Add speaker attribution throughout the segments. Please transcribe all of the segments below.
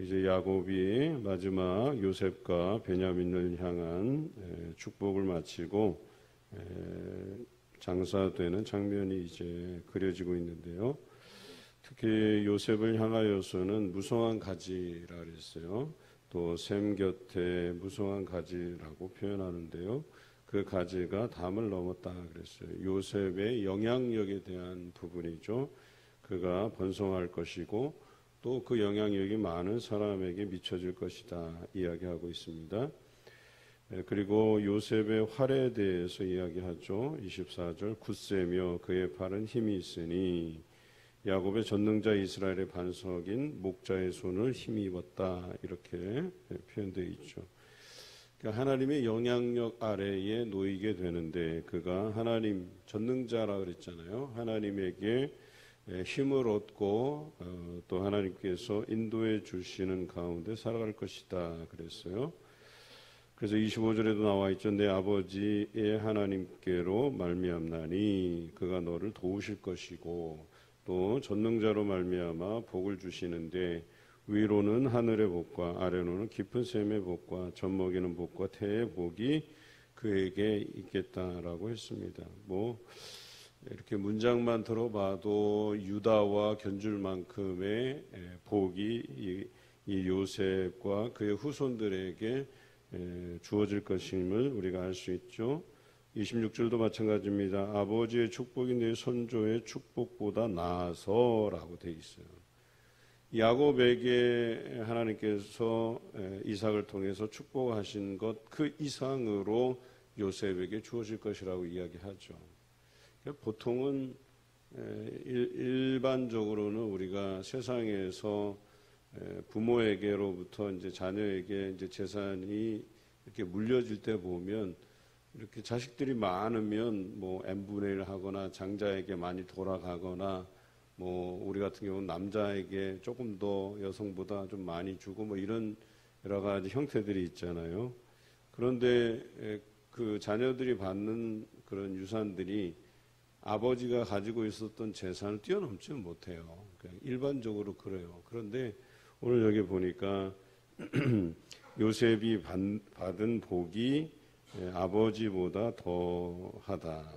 Speaker 1: 이제 야곱이 마지막 요셉과 베냐민을 향한 축복을 마치고 장사되는 장면이 이제 그려지고 있는데요. 특히 요셉을 향하여서는 무성한 가지라 그랬어요. 또 샘 곁에 무성한 가지라고 표현하는데요. 그 가지가 담을 넘었다 그랬어요. 요셉의 영향력에 대한 부분이죠. 그가 번성할 것이고 또 그 영향력이 많은 사람에게 미쳐질 것이다 이야기하고 있습니다. 그리고 요셉의 활에 대해서 이야기하죠. 24절 굳세며 그의 팔은 힘이 있으니 야곱의 전능자 이스라엘의 반석인 목자의 손을 힘입었다 이렇게 표현되어 있죠. 그러니까 하나님의 영향력 아래에 놓이게 되는데 그가 하나님 전능자라 그랬잖아요. 하나님에게 힘을 얻고 또 하나님께서 인도해 주시는 가운데 살아갈 것이다 그랬어요. 그래서 25절에도 나와 있죠. 내 아버지의 하나님께로 말미암나니 그가 너를 도우실 것이고 또 전능자로 말미암아 복을 주시는데 위로는 하늘의 복과 아래로는 깊은 샘의 복과 젖먹이는 복과 태의 복이 그에게 있겠다라고 했습니다. 이렇게 문장만 들어봐도 유다와 견줄 만큼의 복이 이 요셉과 그의 후손들에게 주어질 것임을 우리가 알 수 있죠. 26절도 마찬가지입니다. 아버지의 축복이 내 선조의 축복보다 나아서라고 되어 있어요. 야곱에게 하나님께서 이삭을 통해서 축복하신 것 그 이상으로 요셉에게 주어질 것이라고 이야기하죠. 보통은 일반적으로는 우리가 세상에서 부모에게로부터 이제 자녀에게 이제 재산이 이렇게 물려질 때 보면 이렇게 자식들이 많으면 n분의 1 하거나 장자에게 많이 돌아가거나 우리 같은 경우는 남자에게 조금 더 여성보다 좀 많이 주고 이런 여러 가지 형태들이 있잖아요. 그런데 그 자녀들이 받는 그런 유산들이 아버지가 가지고 있었던 재산을 뛰어넘지는 못해요. 그냥 일반적으로 그래요. 그런데 오늘 여기 보니까 요셉이 받은 복이 아버지보다 더하다.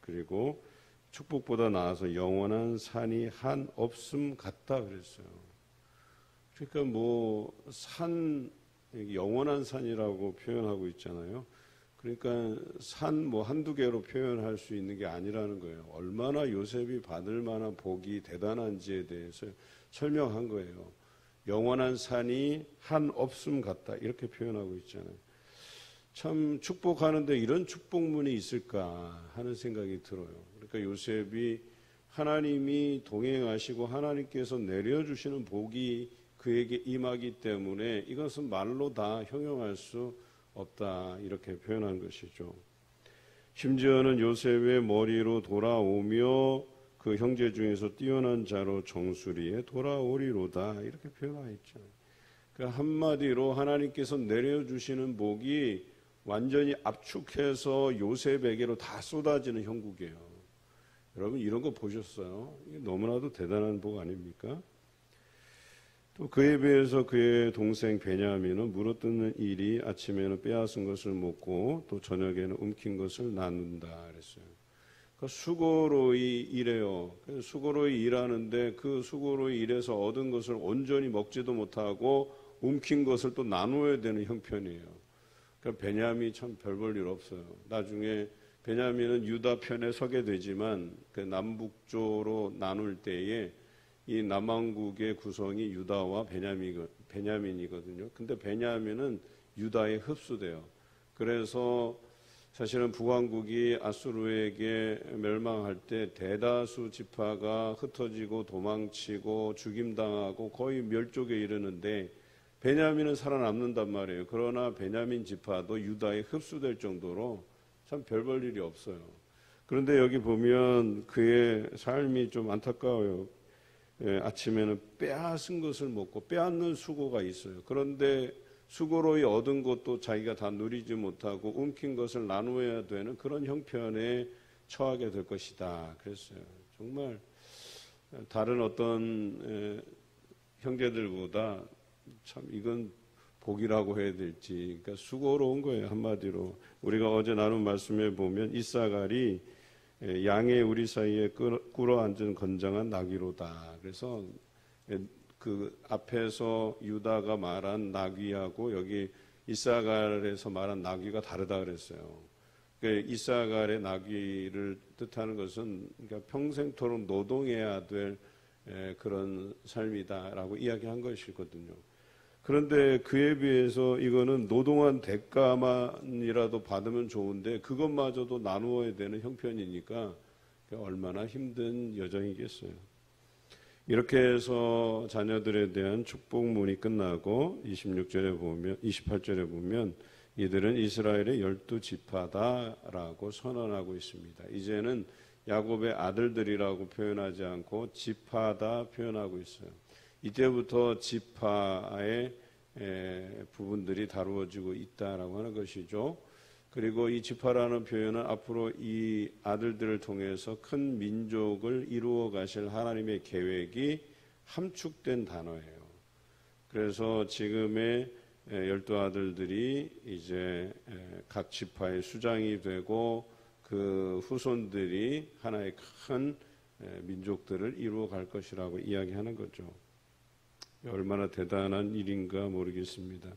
Speaker 1: 그리고 축복보다 나아서 영원한 산이 한 없음 같다 그랬어요. 그러니까 영원한 산이라고 표현하고 있잖아요. 그러니까 산 한두 개로 표현할 수 있는 게 아니라는 거예요. 얼마나 요셉이 받을 만한 복이 대단한지에 대해서 설명한 거예요. 영원한 산이 한 없음 같다 이렇게 표현하고 있잖아요. 참 축복하는데 이런 축복문이 있을까 하는 생각이 들어요. 그러니까 요셉이 하나님이 동행하시고 하나님께서 내려주시는 복이 그에게 임하기 때문에 이것은 말로 다 형용할 수 없다 이렇게 표현한 것이죠. 심지어는 요셉의 머리로 돌아오며 그 형제 중에서 뛰어난 자로 정수리에 돌아오리로다 이렇게 표현하고 있잖아요. 그러니까 한마디로 하나님께서 내려주시는 복이 완전히 압축해서 요셉에게로 다 쏟아지는 형국이에요. 여러분 이런 거 보셨어요? 이게 너무나도 대단한 복 아닙니까? 또 그에 비해서 그의 동생 베냐민은 물어뜯는 일이 아침에는 빼앗은 것을 먹고 또 저녁에는 움킨 것을 나눈다 그랬어요. 그러니까 수고로이 일해요. 수고로이 일하는데 그 수고로이 일해서 얻은 것을 온전히 먹지도 못하고 움킨 것을 또 나누어야 되는 형편이에요. 그러니까 베냐민이 참 별 볼 일 없어요. 나중에 베냐민은 유다 편에 서게 되지만 그 남북조로 나눌 때에 이 남왕국의 구성이 유다와 베냐민이거든요. 근데 베냐민은 유다에 흡수돼요. 그래서 사실은 북왕국이 아수르에게 멸망할 때 대다수 지파가 흩어지고 도망치고 죽임당하고 거의 멸족에 이르는데 베냐민은 살아남는단 말이에요. 그러나 베냐민 지파도 유다에 흡수될 정도로 참 별 볼 일이 없어요. 그런데 여기 보면 그의 삶이 좀 안타까워요. 아침에는 빼앗은 것을 먹고 빼앗는 수고가 있어요. 그런데 수고로이 얻은 것도 자기가 다 누리지 못하고 움킨 것을 나누어야 되는 그런 형편에 처하게 될 것이다 그랬어요. 정말 다른 어떤 형제들보다 참 이건 복이라고 해야 될지, 그러니까 수고로운 거예요. 한마디로 우리가 어제 나눈 말씀에 보면 이사갈이 양의 우리 사이에 꿇어 앉은 건장한 나귀로다. 그래서 그 앞에서 유다가 말한 나귀하고 여기 이사갈에서 말한 나귀가 다르다 그랬어요. 이사갈의 나귀를 뜻하는 것은 그러니까 평생토록 노동해야 될 그런 삶이다라고 이야기한 것이거든요. 그런데 그에 비해서 이거는 노동한 대가만이라도 받으면 좋은데 그것마저도 나누어야 되는 형편이니까 얼마나 힘든 여정이겠어요. 이렇게 해서 자녀들에 대한 축복문이 끝나고 28절에 보면 이들은 이스라엘의 12지파다라고 선언하고 있습니다. 이제는 야곱의 아들들이라고 표현하지 않고 지파다 표현하고 있어요. 이때부터 지파의 부분들이 다루어지고 있다라고 하는 것이죠. 그리고 이 지파라는 표현은 앞으로 이 아들들을 통해서 큰 민족을 이루어 가실 하나님의 계획이 함축된 단어예요. 그래서 지금의 12아들들이 이제 각 지파의 수장이 되고 그 후손들이 하나의 큰 민족들을 이루어 갈 것이라고 이야기하는 거죠. 얼마나 대단한 일인가 모르겠습니다.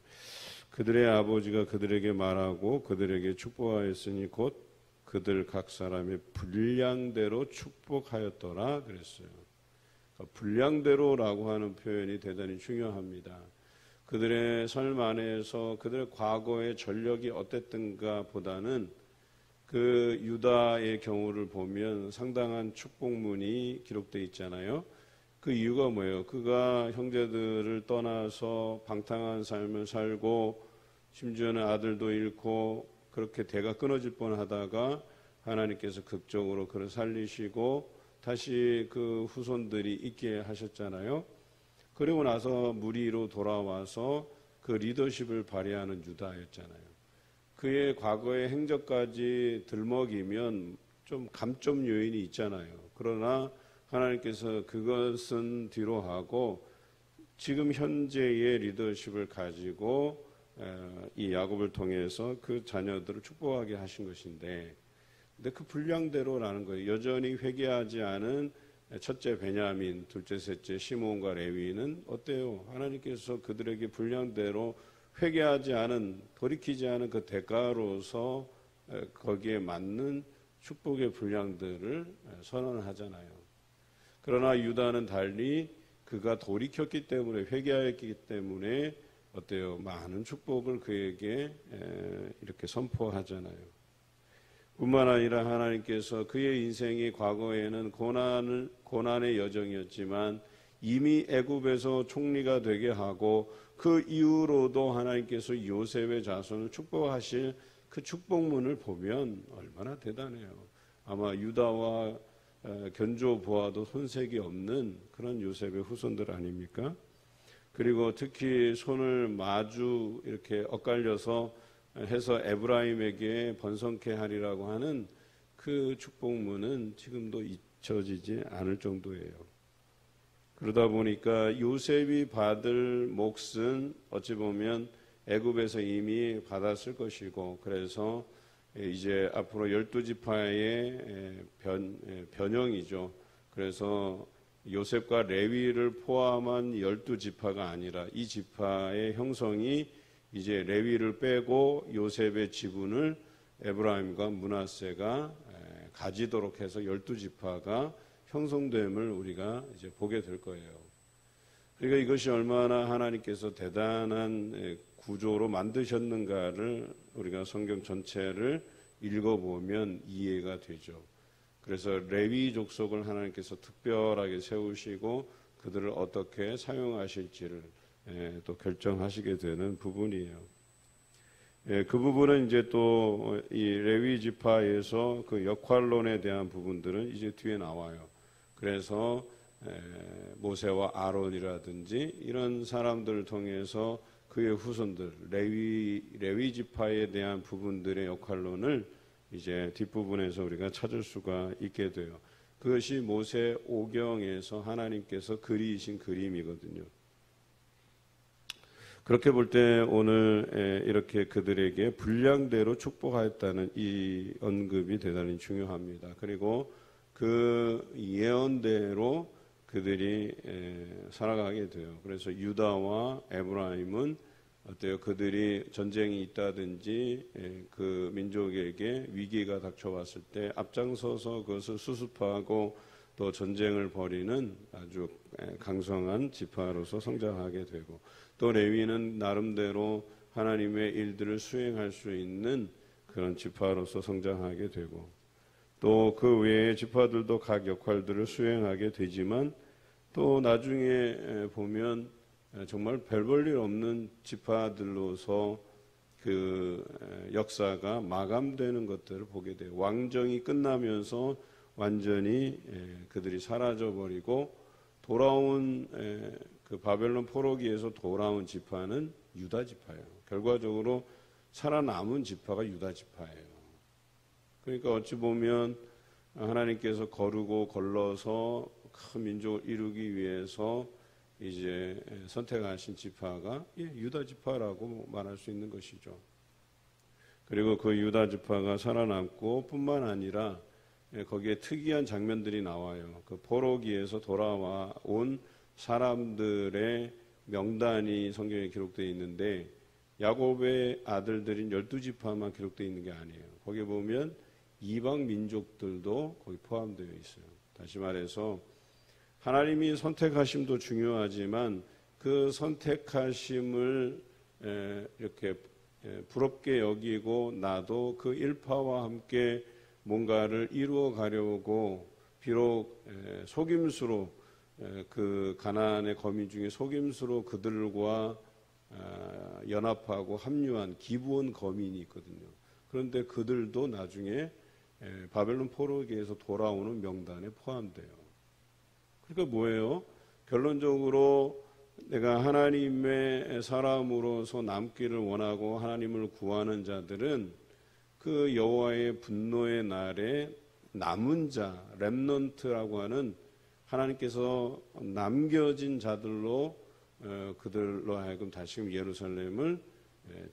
Speaker 1: 그들의 아버지가 그들에게 말하고 그들에게 축복하였으니 곧 그들 각 사람의 분량대로 축복하였더라 그랬어요. 그러니까 분량대로라고 하는 표현이 대단히 중요합니다. 그들의 삶 안에서 그들의 과거의 전력이 어땠던가 보다는 그 유다의 경우를 보면 상당한 축복문이 기록되어 있잖아요. 그 이유가 뭐예요? 그가 형제들을 떠나서 방탕한 삶을 살고 심지어는 아들도 잃고 그렇게 대가 끊어질 뻔하다가 하나님께서 극적으로 그를 살리시고 다시 그 후손들이 있게 하셨잖아요. 그리고 나서 무리로 돌아와서 그 리더십을 발휘하는 유다였잖아요. 그의 과거의 행적까지 들먹이면 좀 감점 요인이 있잖아요. 그러나 하나님께서 그것은 뒤로 하고 지금 현재의 리더십을 가지고 이 야곱을 통해서 그 자녀들을 축복하게 하신 것인데, 근데 그 분량대로라는 거예요. 여전히 회개하지 않은 첫째 베냐민, 둘째, 셋째 시므온과 레위는 어때요? 하나님께서 그들에게 분량대로 회개하지 않은, 돌이키지 않은 그 대가로서 거기에 맞는 축복의 분량들을 선언하잖아요. 그러나 유다는 달리 그가 돌이켰기 때문에, 회개하였기 때문에 어때요? 많은 축복을 그에게 이렇게 선포하잖아요. 뿐만 아니라 하나님께서 그의 인생이 과거에는 고난의 여정이었지만 이미 애굽에서 총리가 되게 하고 그 이후로도 하나님께서 요셉의 자손을 축복하실 그 축복문을 보면 얼마나 대단해요. 아마 유다와 견조 보아도 손색이 없는 그런 요셉의 후손들 아닙니까? 그리고 특히 손을 마주 이렇게 엇갈려서 해서 에브라임에게 번성케 하리라고 하는 그 축복문은 지금도 잊혀지지 않을 정도예요. 그러다 보니까 요셉이 받을 몫은 어찌 보면 애굽에서 이미 받았을 것이고, 그래서 이제 앞으로 12지파의 변형이죠. 그래서 요셉과 레위를 포함한 12지파가 아니라 이 지파의 형성이 이제 레위를 빼고 요셉의 지분을 에브라임과 므낫세가 가지도록 해서 12지파가 형성됨을 우리가 이제 보게 될 거예요. 그러니까 이것이 얼마나 하나님께서 대단한 구조로 만드셨는가를 우리가 성경 전체를 읽어보면 이해가 되죠. 그래서 레위 족속을 하나님께서 특별하게 세우시고 그들을 어떻게 사용하실지를 또 결정하시게 되는 부분이에요. 그 부분은 이제 또 이 레위 지파에서 그 역할론에 대한 부분들은 이제 뒤에 나와요. 그래서 모세와 아론이라든지 이런 사람들을 통해서 그의 후손들 레위 지파에 대한 부분들의 역할론을 이제 뒷부분에서 우리가 찾을 수가 있게 돼요. 그것이 모세 오경에서 하나님께서 그리신 그림이거든요. 그렇게 볼 때 오늘 이렇게 그들에게 분량대로 축복하였다는 이 언급이 대단히 중요합니다. 그리고 그 예언대로 그들이 살아가게 돼요. 그래서 유다와 에브라임은 어때요? 그들이 전쟁이 있다든지 그 민족에게 위기가 닥쳐왔을 때 앞장서서 그것을 수습하고 또 전쟁을 벌이는 아주 강성한 지파로서 성장하게 되고, 또 레위는 나름대로 하나님의 일들을 수행할 수 있는 그런 지파로서 성장하게 되고, 또 그 외의 지파들도 각 역할들을 수행하게 되지만, 또 나중에 보면 정말 별 볼 일 없는 지파들로서 그 역사가 마감되는 것들을 보게 돼요. 왕정이 끝나면서 완전히 그들이 사라져버리고 돌아온 그 바벨론 포로기에서 돌아온 지파는 유다 지파예요. 결과적으로 살아남은 지파가 유다 지파예요. 그러니까 어찌 보면 하나님께서 거르고 걸러서 큰 민족을 이루기 위해서 이제 선택하신 지파가 유다 지파라고 말할 수 있는 것이죠. 그리고 그 유다 지파가 살아남고 뿐만 아니라 거기에 특이한 장면들이 나와요. 그 포로기에서 돌아와 온 사람들의 명단이 성경에 기록되어 있는데, 야곱의 아들들인 12지파만 기록되어 있는 게 아니에요. 거기 보면 이방 민족들도 거기 포함되어 있어요. 다시 말해서 하나님이 선택하심도 중요하지만 그 선택하심을 이렇게 부럽게 여기고 나도 그 일파와 함께 뭔가를 이루어 가려고, 비록 속임수로 그 가나안의 거민 중에 속임수로 그들과 연합하고 합류한 기브온 거민이 있거든요. 그런데 그들도 나중에 바벨론 포로기에서 돌아오는 명단에 포함돼요. 그러니까 뭐예요? 결론적으로 내가 하나님의 사람으로서 남기를 원하고 하나님을 구하는 자들은 그 여호와의 분노의 날에 남은 자, 렘넌트라고 하는 하나님께서 남겨진 자들로 그들로 하여금 다시금 예루살렘을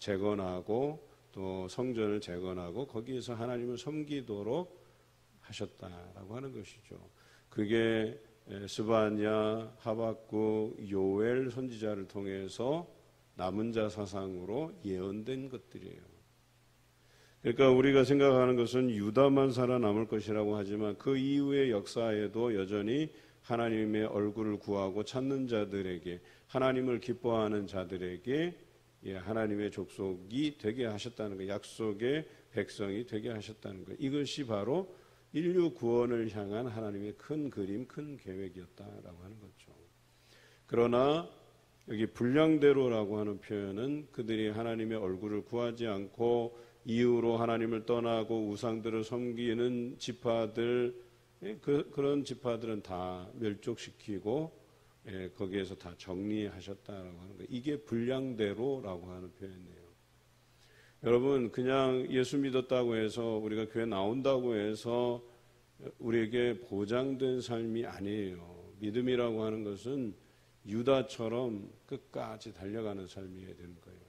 Speaker 1: 재건하고 또 성전을 재건하고 거기에서 하나님을 섬기도록 하셨다라고 하는 것이죠. 그게 스바냐, 하박국, 요엘 선지자를 통해서 남은 자 사상으로 예언된 것들이에요. 그러니까 우리가 생각하는 것은 유다만 살아남을 것이라고 하지만 그 이후의 역사에도 여전히 하나님의 얼굴을 구하고 찾는 자들에게, 하나님을 기뻐하는 자들에게 하나님의 족속이 되게 하셨다는 것, 약속의 백성이 되게 하셨다는 것, 이것이 바로 인류 구원을 향한 하나님의 큰 그림, 큰 계획이었다라고 하는 거죠. 그러나 여기 분량대로라고 하는 표현은 그들이 하나님의 얼굴을 구하지 않고 이후로 하나님을 떠나고 우상들을 섬기는 지파들, 그런 지파들은 다 멸족시키고 거기에서 다 정리하셨다라고 하는 거예요. 이게 분량대로라고 하는 표현이에요. 여러분, 그냥 예수 믿었다고 해서 우리가 교회 나온다고 해서 우리에게 보장된 삶이 아니에요. 믿음이라고 하는 것은 유다처럼 끝까지 달려가는 삶이어야 되는 거예요.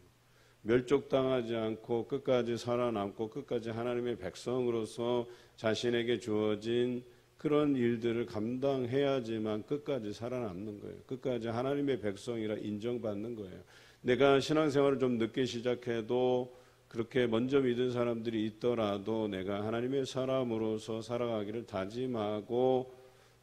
Speaker 1: 멸족당하지 않고 끝까지 살아남고 끝까지 하나님의 백성으로서 자신에게 주어진 그런 일들을 감당해야지만 끝까지 살아남는 거예요. 끝까지 하나님의 백성이라 인정받는 거예요. 내가 신앙생활을 좀 늦게 시작해도 그렇게 먼저 믿은 사람들이 있더라도 내가 하나님의 사람으로서 살아가기를 다짐하고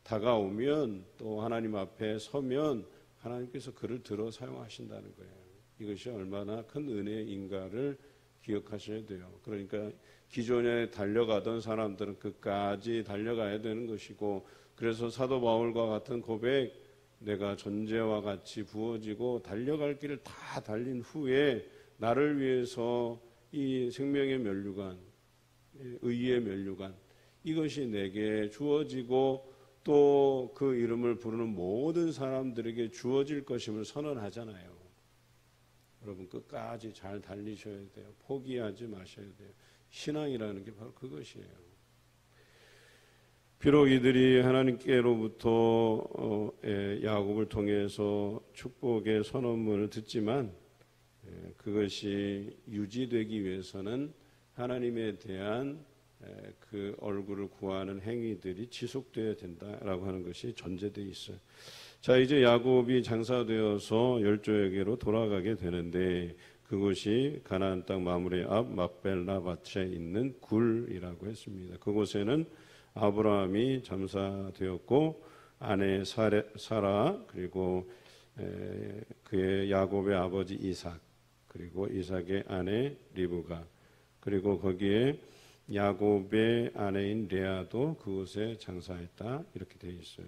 Speaker 1: 다가오면 또 하나님 앞에 서면 하나님께서 그를 들어 사용하신다는 거예요. 이것이 얼마나 큰 은혜인가를 기억하셔야 돼요. 그러니까 기존에 달려가던 사람들은 끝까지 달려가야 되는 것이고, 그래서 사도 바울과 같은 고백, 내가 전제와 같이 부어지고 달려갈 길을 다 달린 후에 나를 위해서 이 생명의 면류관, 의의 면류관, 이것이 내게 주어지고 또 그 이름을 부르는 모든 사람들에게 주어질 것임을 선언하잖아요. 여러분, 끝까지 잘 달리셔야 돼요. 포기하지 마셔야 돼요. 신앙이라는 게 바로 그것이에요. 비록 이들이 하나님께로부터 야곱을 통해서 축복의 선언문을 듣지만 그것이 유지되기 위해서는 하나님에 대한 그 얼굴을 구하는 행위들이 지속되어야 된다라고 하는 것이 전제되어 있어요. 자, 이제 야곱이 장사되어서 열조에게로 돌아가게 되는데 그곳이 가나안 땅 마므레 앞 막벨라밭에 있는 굴이라고 했습니다. 그곳에는 아브라함이 장사되었고 아내 사라 그리고 그의 야곱의 아버지 이삭 그리고 이삭의 아내 리브가 그리고 거기에 야곱의 아내인 레아도 그곳에 장사했다 이렇게 되어 있어요.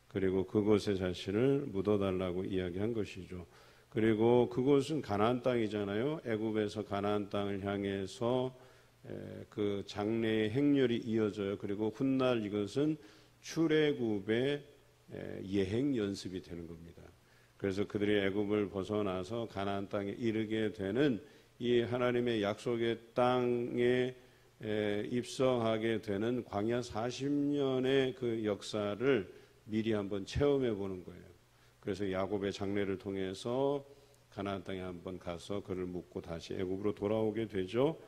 Speaker 1: 그리고 그곳에 자신을 묻어달라고 이야기한 것이죠. 그리고 그곳은 가나안 땅이잖아요. 애굽에서 가나안 땅을 향해서 그 장래의 행렬이 이어져요. 그리고 훗날 이것은 출애굽의 예행 연습이 되는 겁니다. 그래서 그들이 애굽을 벗어나서 가나안 땅에 이르게 되는 이 하나님의 약속의 땅에 입성하게 되는 광야 40년의 그 역사를 미리 한번 체험해 보는 거예요. 그래서 야곱의 장례를 통해서 가나안 땅에 한번 가서 그를 묻고 다시 애굽으로 돌아오게 되죠.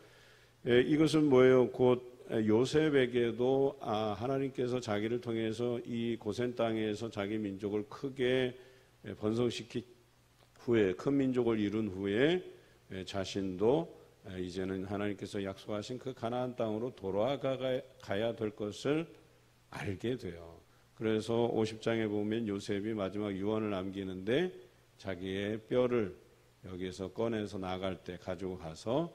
Speaker 1: 이것은 뭐예요? 곧 요셉에게도 하나님께서 자기를 통해서 이 고센 땅에서 자기 민족을 크게 번성시킨 후에 큰 민족을 이룬 후에 자신도 이제는 하나님께서 약속하신 그 가나안 땅으로 돌아가야 될 것을 알게 돼요. 그래서 50장에 보면 요셉이 마지막 유언을 남기는데 자기의 뼈를 여기에서 꺼내서 나갈 때 가지고 가서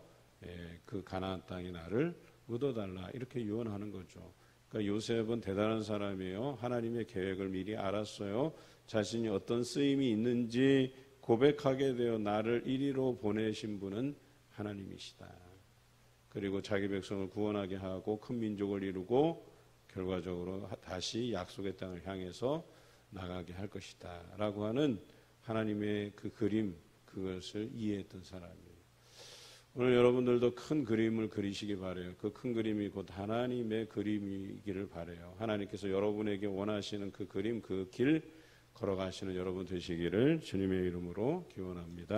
Speaker 1: 그 가나안 땅에 나를 묻어달라 이렇게 유언하는 거죠. 그러니까 요셉은 대단한 사람이에요. 하나님의 계획을 미리 알았어요. 자신이 어떤 쓰임이 있는지 고백하게 되어 나를 이리로 보내신 분은 하나님이시다. 그리고 자기 백성을 구원하게 하고 큰 민족을 이루고 결과적으로 다시 약속의 땅을 향해서 나가게 할 것이다 라고 하는 하나님의 그 그림, 그것을 이해했던 사람이에요. 오늘 여러분들도 큰 그림을 그리시기 바라요. 그 큰 그림이 곧 하나님의 그림이기를 바라요. 하나님께서 여러분에게 원하시는 그 그림, 그 길 걸어가시는 여러분 되시기를 주님의 이름으로 기원합니다.